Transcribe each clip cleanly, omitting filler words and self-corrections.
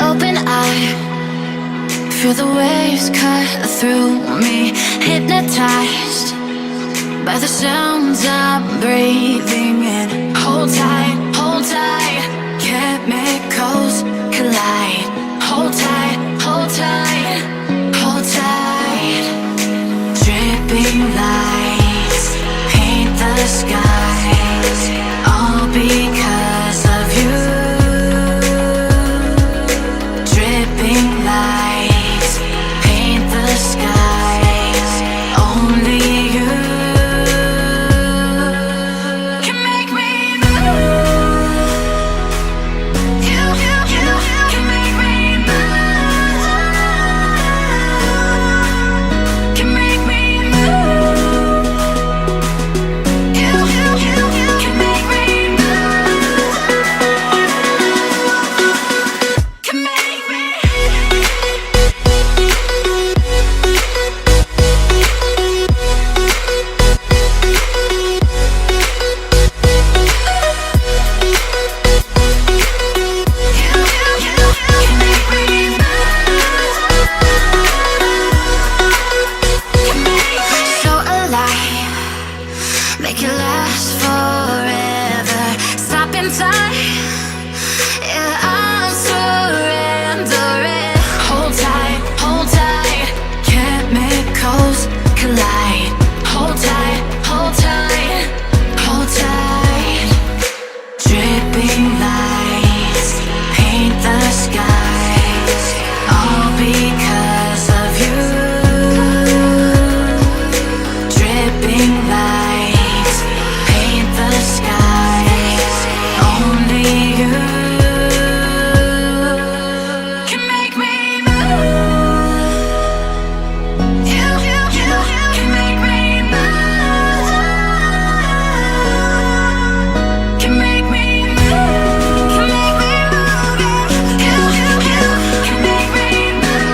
Open eye, feel the waves cut through me. Hypnotized by the sounds I'm breathing in. Hold tight, hold tight. Chemicals collide. Hold tight, hold tight, hold tight. Dripping lights paint the skies, all because of you. Dripping lights paint the skies, only you can make me move. You can make me move. Can make me move. You can make me move. Can make me. So alive, make it last forever. Stop in time, yeah, I'm surrendering. Hold tight, hold tight. Chemicals collide. Hold tight, hold tight, hold tight. Dripping lights paint the skies, all because of you. Dripping lights paint the skies, only you can make me move. You can make me move. Can make me move. Can make me move. You can make me move.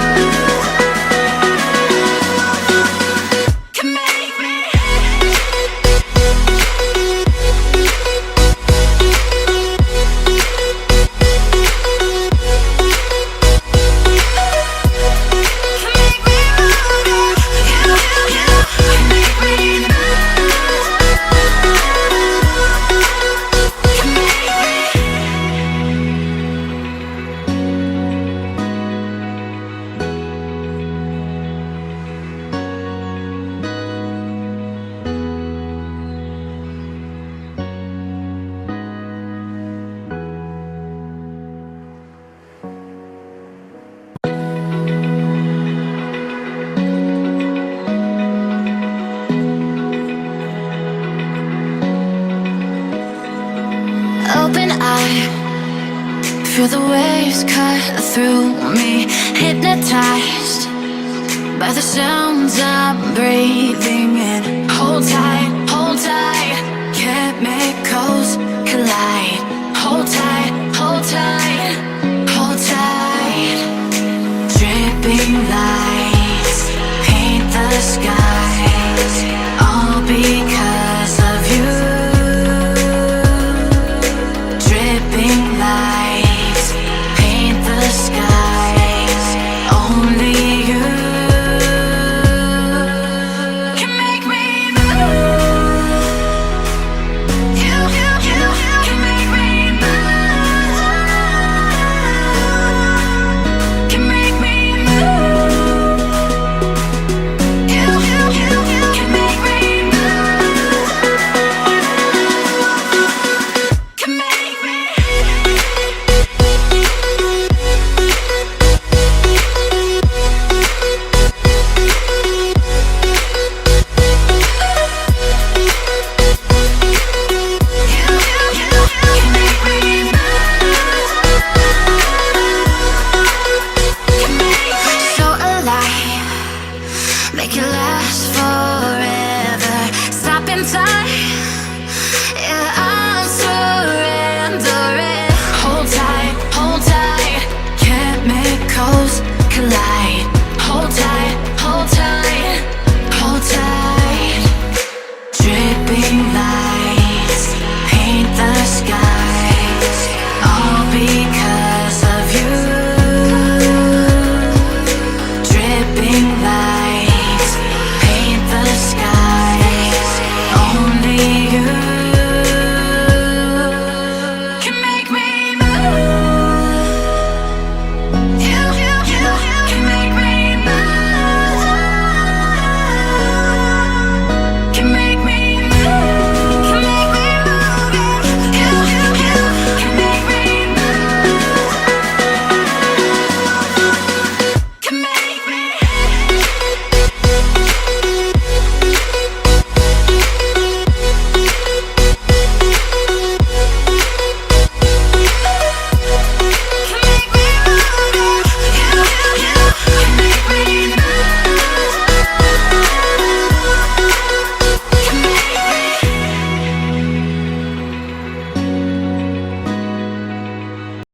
Can make me. Open eye, feel the waves cut through me. Hypnotized by the sounds I'm breathing in. Hold tight, hold tight. Chemicals collide. Hold tight, hold tight.